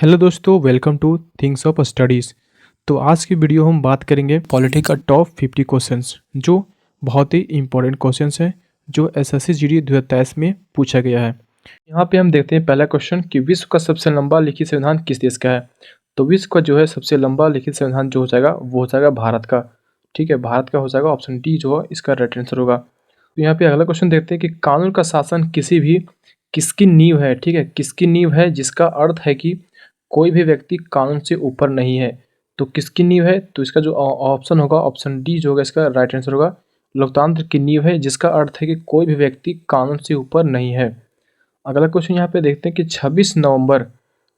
Hello दोस्तों, welcome two things of studies. तो आज की वीडियो हम बात करेंगे पॉलिटी का टॉप 50 क्वेश्चंस जो बहुत ही इंपॉर्टेंट क्वेश्चंस हैं जो एसएससी जीडी 2023 में पूछा गया है। यहाँ पे हम देखते हैं पहला क्वेश्चन कि विश्व का सबसे लंबा लिखित संविधान किस देश का है। तो विश्व का जो है सबसे लंबा लिखित संविधान जो हो जाएगा वो हो जाएगा भारत का। ठीक है, भारत का हो जाएगा। ऑप्शन डी जो है इसका राइट आंसर होगा। तो यहाँ पे अगला क्वेश्चन देखते हैं कि कानून का शासन किसी भी किसकी नींव है। ठीक है, किसकी नींव है, जिसका अर्थ है कि कोई भी व्यक्ति कानून से ऊपर नहीं है। तो किसकी नींव है, तो इसका जो ऑप्शन होगा ऑप्शन डी जो होगा इसका राइट आंसर होगा। लोकतंत्र की नींव है, जिसका अर्थ है कि कोई भी व्यक्ति कानून से ऊपर नहीं है। अगला क्वेश्चन यहाँ पे देखते हैं कि 26 नवंबर,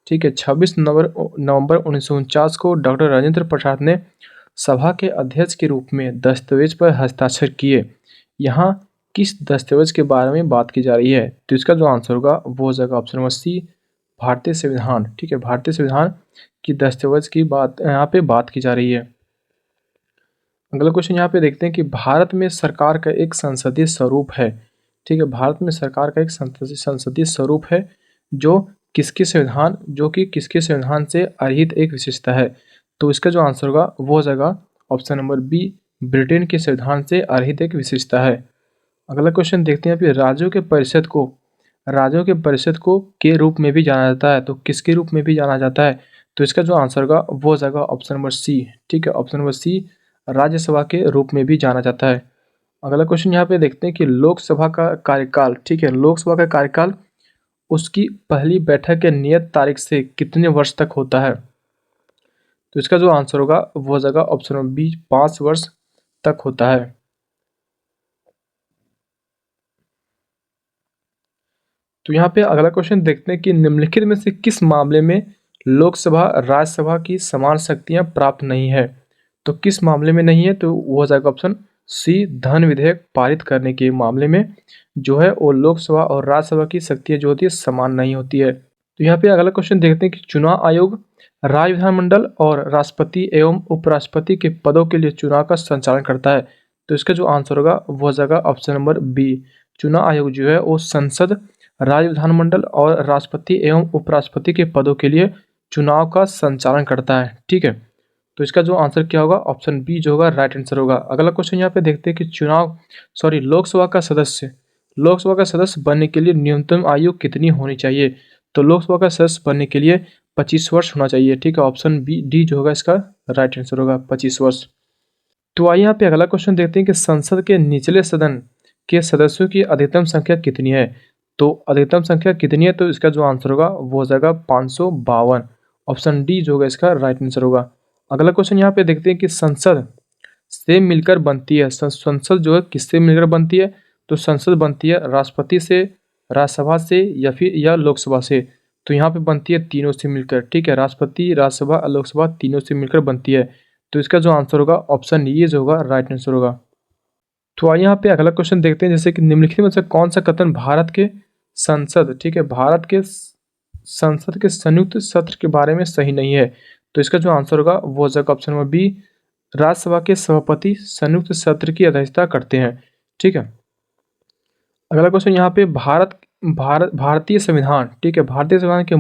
ठीक है, 26 नवंबर 1949 को डॉक्टर राजेंद्र प्रसाद ने सभा के अध्यक्ष के रूप में दस्तावेज पर हस्ताक्षर किए। यहाँ किस दस्तावेज के बारे में बात की जा रही है, तो इसका जो आंसर होगा वो हो जाएगा ऑप्शन नंबर सी, भारतीय संविधान। ठीक है, भारतीय संविधान की दस्तावेज की बात यहाँ पे बात की जा रही है। अगला क्वेश्चन यहाँ पे देखते हैं कि भारत में सरकार का एक संसदीय स्वरूप है। ठीक है, भारत में सरकार का एक संसदीय स्वरूप है जो किसके संविधान से अर्हित एक विशेषता है। तो इसका जो आंसर होगा वो हो जाएगा ऑप्शन नंबर बी, ब्रिटेन के संविधान से अर्हित एक विशेषता है। अगला क्वेश्चन देखते हैं, राज्यों के परिषद को के रूप में भी जाना जाता है। तो किसके रूप में भी जाना जाता है, तो इसका जो आंसर होगा वो हो जाएगा ऑप्शन नंबर सी। ठीक है, ऑप्शन नंबर सी, राज्यसभा के रूप में भी जाना जाता है। अगला क्वेश्चन यहाँ पे देखते हैं कि लोकसभा का कार्यकाल, ठीक है, लोकसभा का कार्यकाल उसकी पहली बैठक के नियत तारीख से कितने वर्ष तक होता है। तो इसका जो आंसर होगा वो हो जाएगा ऑप्शन नंबर बी, 5 वर्ष तक होता है। तो यहाँ पे अगला क्वेश्चन देखते हैं कि निम्नलिखित में से किस मामले में लोकसभा राज्यसभा की समान शक्तियां प्राप्त नहीं है। तो किस मामले में नहीं है, तो वो हो जाएगा ऑप्शन सी, धन विधेयक पारित करने के मामले में जो है वो लोकसभा और राज्यसभा की शक्तियां जो होती है समान नहीं होती है। तो यहाँ पे अगला क्वेश्चन देखते हैं कि चुनाव आयोग राज्य विधानमंडल और राष्ट्रपति एवं उपराष्ट्रपति के पदों के लिए चुनाव का संचालन करता है। तो इसका जो आंसर होगा वो हो जाएगा ऑप्शन नंबर बी, चुनाव आयोग जो है वो संसद, राज्य विधानमंडल और राष्ट्रपति एवं उपराष्ट्रपति के पदों के लिए चुनाव का संचालन करता है। ठीक है, तो इसका जो आंसर क्या होगा, ऑप्शन बी जो होगा राइट आंसर होगा। अगला क्वेश्चन यहाँ पे देखते हैं कि लोकसभा का सदस्य बनने के लिए न्यूनतम आयु कितनी होनी चाहिए। तो लोकसभा का सदस्य बनने के लिए 25 वर्ष होना चाहिए। ठीक है, ऑप्शन बी डी जो होगा इसका राइट आंसर होगा 25 वर्ष। तो आइए यहाँ पे अगला क्वेश्चन देखते हैं कि संसद के निचले सदन के सदस्यों की अधिकतम संख्या कितनी है। तो अधिकतम संख्या कितनी है, तो इसका जो आंसर होगा वो हो जाएगा 552। ऑप्शन डी जो होगा इसका राइट आंसर होगा। अगला क्वेश्चन यहाँ पे देखते हैं कि संसद से मिलकर बनती है, संसद जो है किससे मिलकर बनती है। तो संसद बनती है राष्ट्रपति से, राज्यसभा से या लोकसभा से। तो यहाँ पे बनती है तीनों से मिलकर। ठीक है, राष्ट्रपति, राज्यसभा और लोकसभा तीनों से मिलकर बनती है। तो इसका जो आंसर होगा ऑप्शन ये जो होगा राइट आंसर होगा। तो आइए यहाँ पे अगला क्वेश्चन देखते हैं, जैसे कि निम्नलिखित में से कौन सा कथन भारत के संसद, ठीक है, भारत के संसद के संयुक्त सत्र के बारे में सही नहीं है। तो इसका जो आंसर होगा वो हो जाएगा ऑप्शन नंबर बी, राज्यसभा के सभापति संयुक्त सत्र की अध्यक्षता करते हैं। ठीक है, अगला क्वेश्चन यहाँ पे भारतीय संविधान, ठीक है, भारतीय संविधान के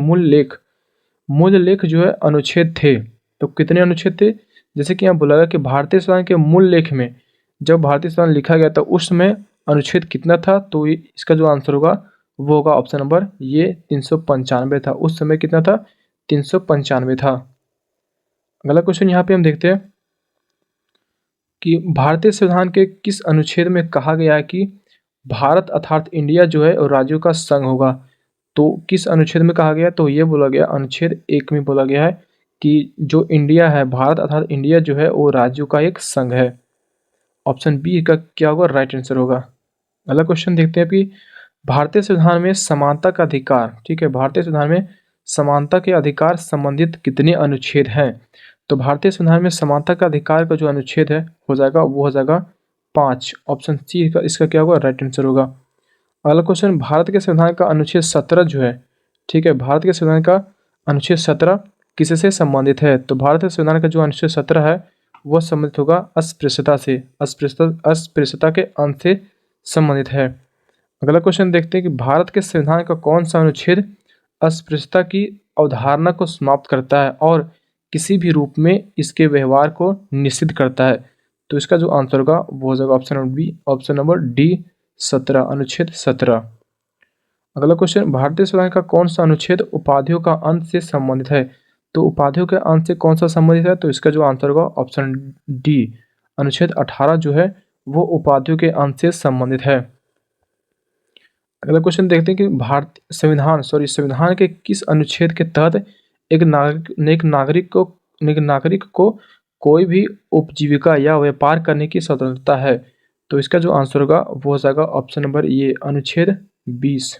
मूल लेख जो है अनुच्छेद थे। तो कितने अनुच्छेद थे, जैसे कि यहाँ बोला गया कि भारतीय संविधान के मूल लेख में जब भारतीय संविधान लिखा गया था उस समय अनुच्छेद कितना था। तो इसका जो आंसर होगा वो होगा ऑप्शन नंबर ये 395 था। उस समय कितना था, 395 था। अगला क्वेश्चन यहाँ पे हम देखते हैं कि भारतीय संविधान के किस अनुच्छेद में कहा गया है कि भारत अर्थात इंडिया जो है और राज्यों का संघ होगा। तो किस अनुच्छेद में कहा गया, तो ये बोला गया अनुच्छेद 1 में बोला गया है कि जो इंडिया है, भारत अर्थात इंडिया जो है वो राज्यों का एक संघ है। ऑप्शन बी का क्या होगा राइट आंसर होगा। अगला क्वेश्चन देखते हैं कि भारतीय संविधान में समानता का अधिकार, ठीक है, भारतीय संविधान में समानता के अधिकार संबंधित कितने अनुच्छेद हैं। तो भारतीय संविधान में समानता का अधिकार का जो अनुच्छेद है हो जाएगा वो हो जाएगा 5। ऑप्शन सी का इसका क्या होगा राइट आंसर होगा। अगला क्वेश्चन, भारत के संविधान का अनुच्छेद 17 जो है, ठीक है, भारत के संविधान का अनुच्छेद 17 किससे संबंधित है। तो भारत के संविधान का जो अनुच्छेद 17 है वह संबंधित होगा अस्पृश्यता से, अस्पृश्यता के अंत से संबंधित है। अगला क्वेश्चन देखते हैं कि भारत के संविधान का कौन सा अनुच्छेद अस्पृश्यता की अवधारणा को समाप्त करता है और किसी भी रूप में इसके व्यवहार को निषिद्ध करता है। तो इसका जो आंसर होगा वो हो जाएगा option number B, option number D 17, अनुच्छेद 17। अगला क्वेश्चन, भारतीय संविधान का कौन सा अनुच्छेद उपाधियों का अंत से संबंधित है? तो उपाधियों के अंत से कौन सा संबंधित है? तो इसका जो आंसर होगा ऑप्शन डी, अनुच्छेद 18 जो है वो उपाधियों के अंत से संबंधित है। अगला क्वेश्चन देखते हैं कि भारतीय संविधान के किस अनुच्छेद के तहत एक नागरिक को कोई भी उपजीविका या व्यापार करने की स्वतंत्रता है? तो इसका जो आंसर होगा वो हो जाएगा ऑप्शन नंबर ये, अनुच्छेद 20।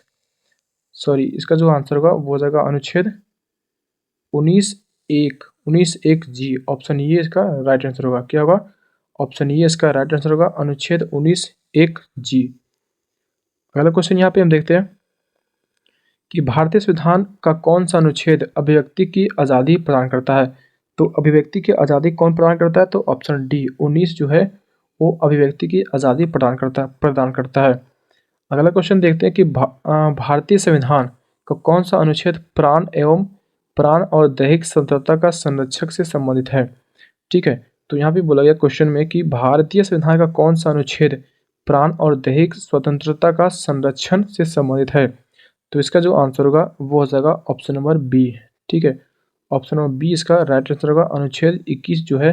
इसका जो आंसर होगा वो हो जाएगा अनुच्छेद 19(1) जी। ऑप्शन ये इसका राइट आंसर होगा। क्या होगा? ऑप्शन ये इसका राइट आंसर होगा, अनुच्छेद 19(1) जी। अगला क्वेश्चन यहाँ पे हम देखते हैं कि भारतीय संविधान का कौन सा अनुच्छेद अभिव्यक्ति की आज़ादी प्रदान करता है? तो अभिव्यक्ति की आज़ादी कौन प्रदान करता है? तो ऑप्शन डी, 19 जो है वो अभिव्यक्ति की आज़ादी प्रदान करता है। अगला क्वेश्चन देखते हैं कि भारतीय संविधान का कौन सा अनुच्छेद प्राण और दैहिक स्वतंत्रता का संरक्षक से संबंधित है? ठीक है, तो यहाँ पे बोला गया क्वेश्चन में कि भारतीय संविधान का कौन सा अनुच्छेद प्राण और दैहिक स्वतंत्रता का संरक्षण से संबंधित है? तो इसका जो आंसर होगा वो हो जाएगा ऑप्शन नंबर बी। ठीक है, ऑप्शन नंबर बी इसका राइट आंसर होगा, अनुच्छेद 21 जो है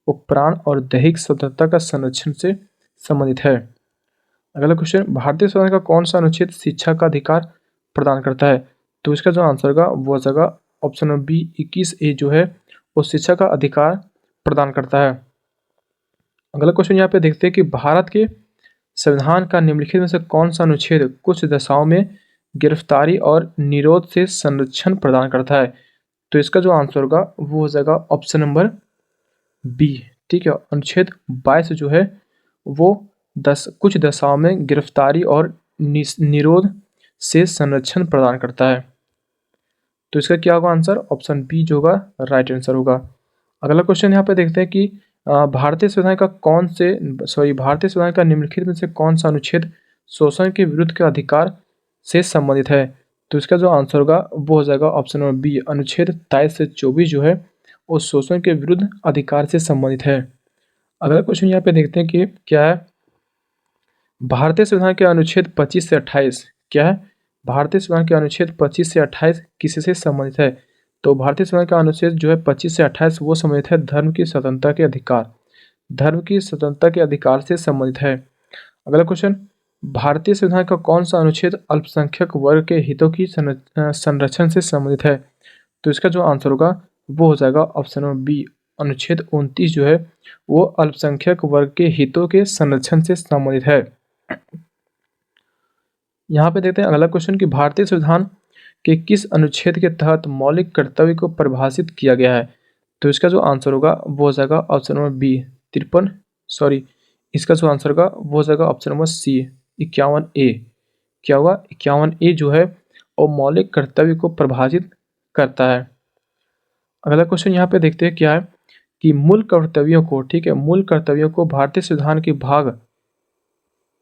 वो प्राण और दैहिक स्वतंत्रता का संरक्षण से संबंधित है। अगला क्वेश्चन, भारतीय संविधान का कौन सा अनुच्छेद शिक्षा का अधिकार प्रदान करता है? तो इसका जो आंसर होगा वो हो जाएगा ऑप्शन नंबर बी, 21(a) जो है वो शिक्षा का अधिकार प्रदान करता है। अगला क्वेश्चन यहाँ पे देखते हैं कि भारत के संविधान का निम्नलिखित में से कौन सा अनुच्छेद कुछ दशाओं में गिरफ्तारी और निरोध से संरक्षण प्रदान करता है? तो इसका जो आंसर होगा वो हो जाएगा ऑप्शन नंबर बी। ठीक है, अनुच्छेद 22 जो है वो कुछ दशाओं में गिरफ्तारी और निरोध से संरक्षण प्रदान करता है। तो इसका क्या होगा आंसर? ऑप्शन बी जो होगा राइट आंसर होगा। अगला क्वेश्चन यहाँ पे देखते हैं कि भारतीय संविधान का निम्नलिखित में से कौन सा अनुच्छेद शोषण के विरुद्ध के अधिकार से संबंधित है? तो इसका जो आंसर होगा वो हो जाएगा ऑप्शन नंबर बी, अनुच्छेद 23 से 24 जो है वो शोषण के विरुद्ध अधिकार से संबंधित है। अगला क्वेश्चन यहाँ पे देखते हैं कि क्या है, भारतीय संविधान के अनुच्छेद 25 से 28 क्या है? भारतीय संविधान के अनुच्छेद 25 से 28 किससे संबंधित है? तो भारतीय संविधान का अनुच्छेद जो है 25 से 28 वो संबंधित है धर्म की स्वतंत्रता के अधिकार से संबंधित है। अगला क्वेश्चन, भारतीय संविधान का कौन सा अनुच्छेद अल्पसंख्यक वर्ग के हितों की संरक्षण से संबंधित है? तो इसका जो आंसर होगा वो हो जाएगा ऑप्शन नंबर बी, अनुच्छेद 29 जो है वो अल्पसंख्यक वर्ग के हितों के संरक्षण से संबंधित है। यहाँ पे देखते हैं अगला क्वेश्चन कि भारतीय संविधान के किस अनुच्छेद के तहत मौलिक कर्तव्य को परिभाषित किया गया है? तो इसका जो आंसर होगा वो हो जाएगा ऑप्शन नंबर बी, 53 इसका जो आंसर होगा वो हो जाएगा ऑप्शन नंबर सी, 51(a). क्या होगा? 51(a) जो है वो मौलिक कर्तव्य को परिभाषित करता है। अगला क्वेश्चन यहाँ पे देखते हैं क्या है कि मूल कर्तव्यों को भारतीय संविधान के भाग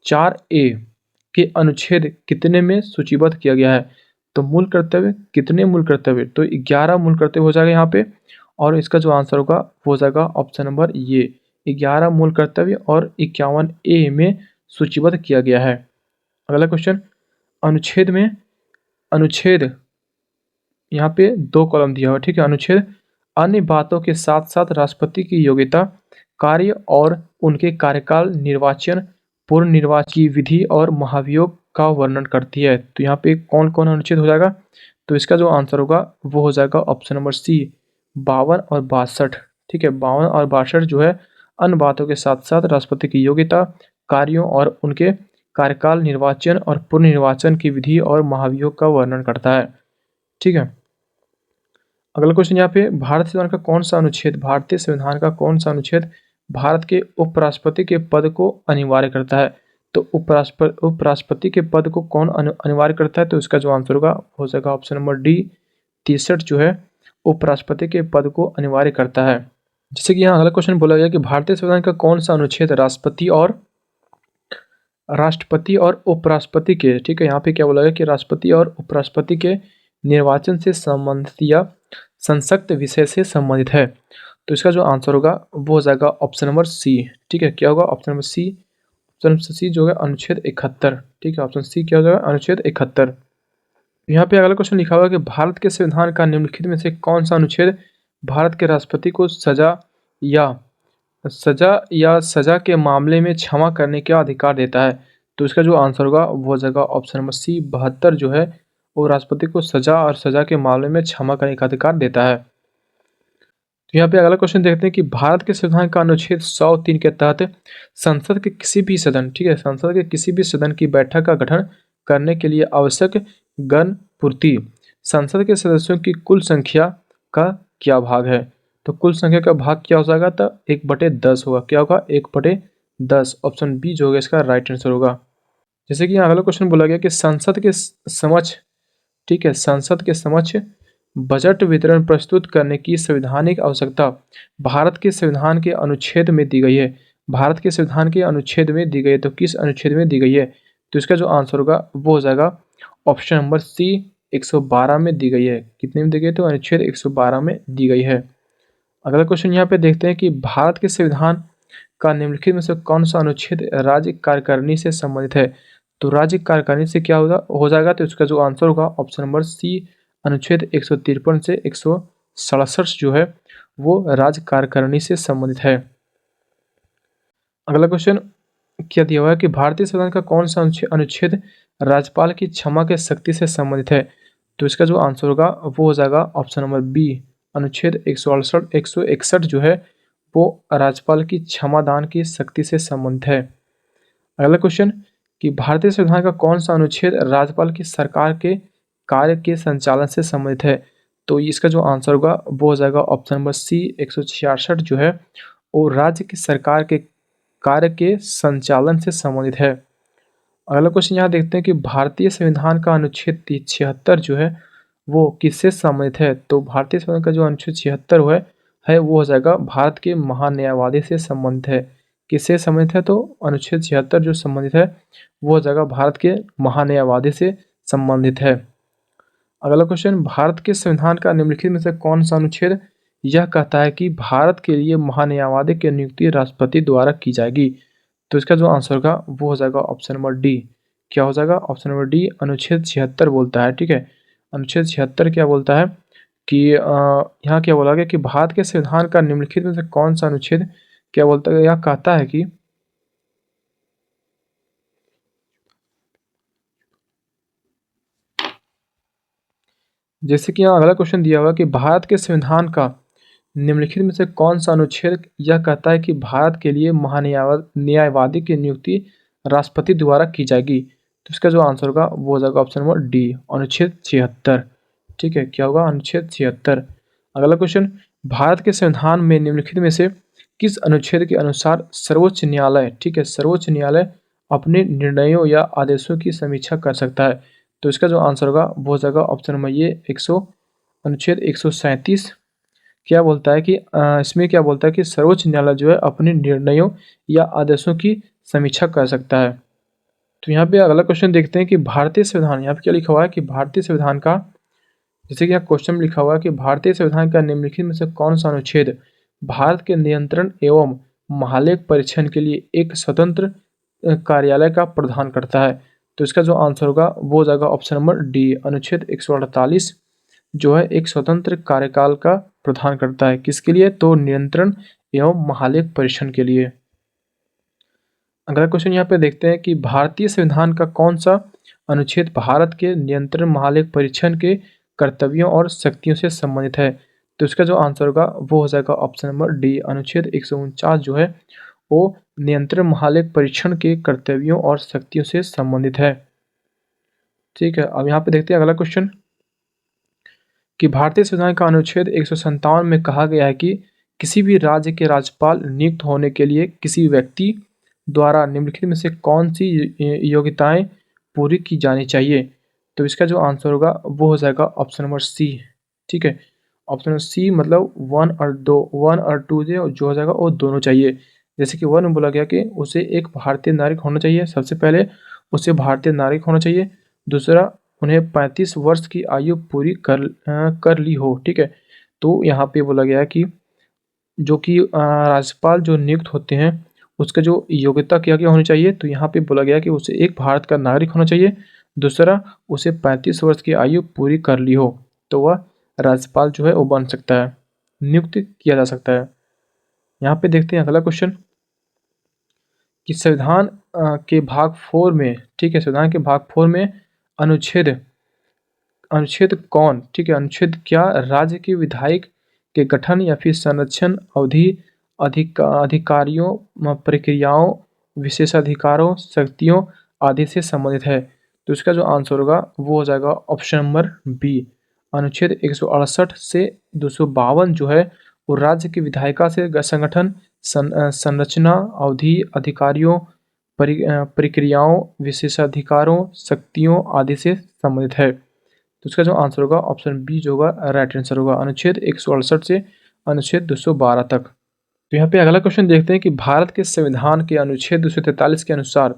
4(a) के अनुच्छेद कितने में सूचीबद्ध किया गया है? तो कितने मूल कर्तव्य? तो 11 मूल कर्तव्य हो जाएगा यहाँ पे, और इसका जो आंसर होगा वो हो जाएगा ऑप्शन नंबर ये, 11 मूल कर्तव्य और 51(a) में सूचीबद्ध किया गया है। अगला क्वेश्चन, अनुच्छेद यहाँ पे 2 कॉलम दिया हुआ। ठीक है, अनुच्छेद अन्य बातों के साथ साथ राष्ट्रपति की योग्यता, कार्य और उनके कार्यकाल, निर्वाचन, पूर्व निर्वाचन की विधि और महाभियोग का वर्णन करती है। तो यहाँ पे कौन कौन अनुच्छेद हो जाएगा? तो इसका जो आंसर होगा वो हो जाएगा ऑप्शन नंबर सी, 52 और 62। ठीक है, 52 और 62 जो है अन्य बातों के साथ साथ राष्ट्रपति की योग्यता, कार्यों और उनके कार्यकाल, निर्वाचन और पूर्व निर्वाचन की विधि और महाभियोग का वर्णन करता है। ठीक है, अगला क्वेश्चन यहाँ पे, भारतीय संविधान का कौन सा अनुच्छेद भारत के उपराष्ट्रपति के पद को अनिवार्य करता है? तो उपराष्ट्रपति के पद को कौन अनिवार्य करता है? तो इसका जो आंसर होगा हो जाएगा ऑप्शन नंबर डी, 63 जो है उपराष्ट्रपति के पद को अनिवार्य करता है। जैसे कि यहाँ अगला क्वेश्चन बोला गया कि भारतीय संविधान का कौन सा अनुच्छेद राष्ट्रपति और उपराष्ट्रपति के, ठीक है, यहाँ पे क्या बोला गया कि राष्ट्रपति और उपराष्ट्रपति के निर्वाचन से संबंधित या संसक्त विषय से संबंधित है। तो इसका जो आंसर होगा वो हो जाएगा ऑप्शन नंबर सी। ठीक है, क्या होगा option number C. Option C जो है अनुच्छेद 71। ठीक है, ऑप्शन सी क्या हो जाएगा अनुच्छेद 71। यहाँ पे अगला क्वेश्चन लिखा हुआ है कि भारत के संविधान का निम्नलिखित में से कौन सा अनुच्छेद भारत के राष्ट्रपति को सजा के मामले में क्षमा करने का अधिकार देता है। तो इसका जो आंसर होगा वो हो जाएगा ऑप्शन नंबर सी 72 जो है वो राष्ट्रपति को सजा के मामले में क्षमा करने का अधिकार देता है। तो यहाँ पे अगला क्वेश्चन देखते हैं कि भारत के संविधान का अनुच्छेद 103 के तहत संसद के किसी भी सदन, ठीक है, संसद के किसी भी सदन की बैठक का गठन करने के लिए आवश्यक गण पूर्ति संसद के सदस्यों की कुल संख्या का क्या भाग है। तो कुल संख्या का भाग क्या हो जाएगा, तो 1/10 होगा। क्या होगा 1/10। ऑप्शन बी जो होगा इसका राइट आंसर होगा। जैसे कि यहाँ अगला क्वेश्चन बोला गया कि संसद के समक्ष, ठीक है, संसद के समक्ष बजट वितरण प्रस्तुत करने की संवैधानिक आवश्यकता भारत के संविधान के अनुच्छेद में दी गई है। भारत के संविधान के अनुच्छेद में दी गई है, तो किस अनुच्छेद में दी गई है। तो इसका जो आंसर होगा वो हो जाएगा ऑप्शन नंबर सी 112 में दी गई है। कितने में दी गई है, तो अनुच्छेद 112 में दी गई है। अगला क्वेश्चन यहाँ पे देखते हैं कि भारत के संविधान का निम्नलिखित में से कौन सा अनुच्छेद राज्य कार्यकारिणी से संबंधित है। तो राज्य कार्यकारिणी से क्या हो जाएगा, तो इसका जो आंसर होगा ऑप्शन नंबर सी अनुच्छेद 153 से 167 जो है वो राज्य कार्यकारिणी से संबंधित है। अगला क्वेश्चन क्या दिया हुआ है कि भारतीय संविधान का कौन सा अनुच्छेद राज्यपाल की क्षमा के शक्ति से संबंधित है। तो इसका जो आंसर होगा वो हो जाएगा ऑप्शन नंबर बी अनुच्छेद 161 जो है वो राज्यपाल की क्षमादान की शक्ति से संबंधित है। अगला क्वेश्चन कि भारतीय संविधान का कौन सा अनुच्छेद राज्यपाल की सरकार के कार्य के संचालन से संबंधित है। तो इसका जो आंसर होगा वो हो जाएगा ऑप्शन नंबर सी 166 जो है वो राज्य की सरकार के कार्य के संचालन से संबंधित है। अगला क्वेश्चन यहाँ देखते हैं कि भारतीय संविधान का अनुच्छेद 76 जो है वो किससे संबंधित है। तो भारतीय संविधान का जो अनुच्छेद 76 है वो हो जाएगा भारत के महान्यायवादी से संबंधित है। किससे संबंधित है, तो अनुच्छेद 76 जो संबंधित है वो हो जाएगा भारत के महान्यायवादी से संबंधित है। अगला क्वेश्चन भारत के संविधान का निम्नलिखित में से कौन सा अनुच्छेद यह कहता है कि भारत के लिए महान्यायवादी की नियुक्ति राष्ट्रपति द्वारा की जाएगी। तो इसका जो आंसर होगा वो हो जाएगा ऑप्शन नंबर डी। क्या हो जाएगा ऑप्शन नंबर डी अनुच्छेद 76 बोलता है। ठीक है, अनुच्छेद 76 क्या बोलता है कि यहाँ क्या बोला गया कि भारत के संविधान का निम्नलिखित में से कौन सा अनुच्छेद क्या बोलता है, यह कहता है कि जैसे कि यहाँ अगला क्वेश्चन दिया हुआ कि भारत के संविधान का निम्नलिखित में से कौन सा अनुच्छेद यह कहता है कि भारत के लिए महान्यायवादी की नियुक्ति राष्ट्रपति द्वारा की जाएगी। तो इसका जो आंसर होगा वो हो जाएगा ऑप्शन नंबर डी अनुच्छेद 76। ठीक है, क्या होगा अनुच्छेद 76। अगला क्वेश्चन भारत के संविधान में निम्नलिखित में से किस अनुच्छेद के अनुसार सर्वोच्च न्यायालय, ठीक है, सर्वोच्च न्यायालय अपने निर्णयों या आदेशों की समीक्षा कर सकता है। तो इसका जो आंसर होगा वो हो जाएगा ऑप्शन नंबर ये अनुच्छेद 137 क्या बोलता है कि इसमें क्या बोलता है कि सर्वोच्च न्यायालय जो है अपने निर्णयों या आदेशों की समीक्षा कर सकता है। तो यहाँ पे अगला क्वेश्चन देखते हैं कि भारतीय संविधान, यहाँ पे क्या लिखा हुआ है कि भारतीय संविधान का, जैसे कि यहाँ क्वेश्चन में लिखा हुआ है कि भारतीय संविधान का निम्नलिखित में से कौन सा अनुच्छेद भारत के नियंत्रण एवं महालेख परीक्षण के लिए एक स्वतंत्र कार्यालय का प्रदान करता है। तो इसका जो आंसर होगा वो हो जाएगा ऑप्शन नंबर डी अनुच्छेद 148 जो है एक स्वतंत्र कार्यकाल का प्रदान करता है। किसके लिए, तो नियंत्रण एवं महालेख परीक्षण के लिए। अगला क्वेश्चन यहाँ पे देखते हैं कि भारतीय संविधान का कौन सा अनुच्छेद भारत के नियंत्रण महालेख परीक्षण के कर्तव्यों और शक्तियों से संबंधित है। तो इसका जो आंसर होगा वो हो जाएगा ऑप्शन नंबर डी अनुच्छेद 149 जो है वो नियंत्रण महालेख परीक्षण के कर्तव्यों और शक्तियों से संबंधित है। ठीक है, अब यहाँ पे देखते हैं अगला क्वेश्चन कि भारतीय संविधान का अनुच्छेद 157 में कहा गया है कि किसी भी राज्य के राज्यपाल नियुक्त होने के लिए किसी व्यक्ति द्वारा निम्नलिखित में से कौन सी योग्यताएं पूरी की जानी चाहिए। तो इसका जो आंसर होगा वो हो जाएगा ऑप्शन नंबर सी। ठीक है, ऑप्शन नंबर सी मतलब 1 और 2 जो हो जाएगा वो दोनों चाहिए। जैसे कि 1 में बोला गया कि उसे एक भारतीय नागरिक होना चाहिए, सबसे पहले उसे भारतीय नागरिक होना चाहिए। दूसरा उन्हें 35 वर्ष की आयु पूरी कर ली हो। ठीक है, तो यहाँ पे बोला गया है कि जो कि राज्यपाल जो नियुक्त होते हैं उसका जो योग्यता क्या-क्या होनी चाहिए, तो यहाँ पे बोला गया कि उसे एक भारत का नागरिक होना चाहिए, दूसरा उसे 35 वर्ष की आयु पूरी कर ली हो, तो वह राज्यपाल जो है वो बन सकता है, नियुक्त किया जा सकता है। यहाँ पे देखते हैं अगला क्वेश्चन कि संविधान के भाग 4 में, ठीक है, संविधान के भाग 4 में अनुच्छेद अनुच्छेद कौन, ठीक है, अनुच्छेद क्या राज्य के विधायक के गठन या फिर संरक्षण अवधि अधिकारियों प्रक्रियाओं विशेषाधिकारों शक्तियों आदि से संबंधित है। तो इसका जो आंसर होगा वो हो जाएगा ऑप्शन नंबर बी। अनुच्छेद 168 से 252 जो है वो राज्य की विधायिका से संगठन संरचना अवधि अधिकारियों प्रक्रियाओं विशेषाधिकारों शक्तियों आदि से संबंधित है। तो इसका जो आंसर होगा ऑप्शन बी जो होगा राइट आंसर होगा, अनुच्छेद 168 से अनुच्छेद 212 तक। तो यहाँ पे अगला क्वेश्चन देखते हैं कि भारत के संविधान के अनुच्छेद 243 के अनुसार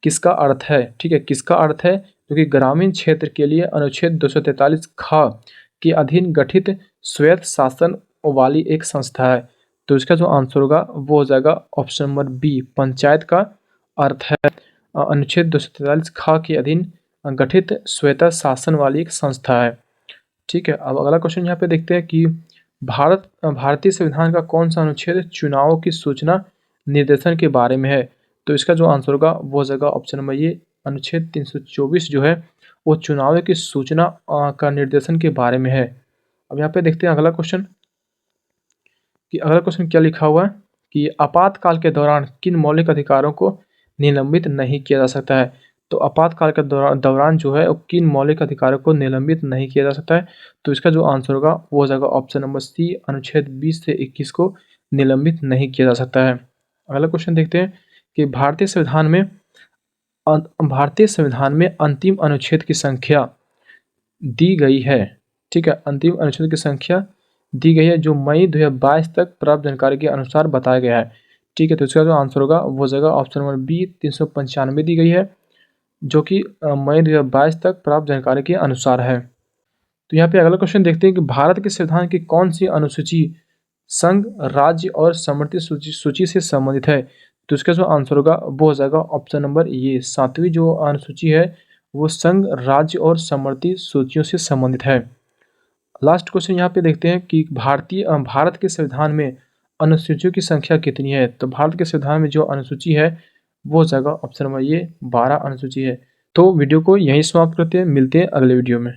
किसका अर्थ है, ठीक है, किसका अर्थ है, क्योंकि ग्रामीण क्षेत्र के लिए अनुच्छेद 243 ख के अधीन गठित स्वायत्त शासन वाली एक संस्था है। तो इसका जो आंसर होगा वो हो जाएगा ऑप्शन नंबर बी, पंचायत का अर्थ है अनुच्छेद 243 ख के अधीन गठित स्वायत्त शासन वाली एक संस्था है। ठीक है, अब अगला क्वेश्चन यहाँ पे देखते हैं कि भारतीय संविधान का कौन सा अनुच्छेद चुनावों की सूचना निर्देशन के बारे में है। तो इसका जो आंसर होगा वो हो जाएगा ऑप्शन नंबर ये, अनुच्छेद 324 जो है वो चुनावों की सूचना का निर्देशन के बारे में है। अब यहाँ पे देखते हैं अगला क्वेश्चन कि अगला क्वेश्चन क्या लिखा हुआ है कि आपातकाल के दौरान किन मौलिक अधिकारों को निलंबित नहीं किया जा सकता है। तो आपातकाल के दौरान जो है किन मौलिक अधिकारों को निलंबित नहीं किया जा सकता है। तो इसका जो आंसर होगा वो हो जाएगा ऑप्शन नंबर सी, अनुच्छेद 20 से 21 को निलंबित नहीं किया जा सकता है। अगला क्वेश्चन देखते हैं कि भारतीय संविधान में अंतिम अनुच्छेद की संख्या दी गई है। ठीक है, अंतिम अनुच्छेद की संख्या दी गई है जो मई 2022 तक प्राप्त जानकारी के अनुसार बताया गया है। ठीक है, तो इसका जो आंसर होगा वो हो जाएगा ऑप्शन नंबर बी, 395 दी गई है जो कि मई 2022 तक प्राप्त जानकारी के अनुसार है। तो यहाँ पे अगला क्वेश्चन देखते हैं कि भारत के संविधान की कौन सी अनुसूची संघ राज्य और समवर्ती सूची से संबंधित है। तो इसका जो आंसर होगा वो हो जाएगा ऑप्शन नंबर ये, 7वीं जो अनुसूची है वो संघ राज्य और समवर्ती सूचियों से संबंधित है। लास्ट क्वेश्चन यहाँ पे देखते हैं कि भारत के संविधान में अनुसूचियों की संख्या कितनी है। तो भारत के संविधान में जो अनुसूची है वो हो जाएगा ऑप्शन नंबर ये 12 अनुसूची है। तो वीडियो को यहीं समाप्त करते हैं, मिलते हैं अगले वीडियो में।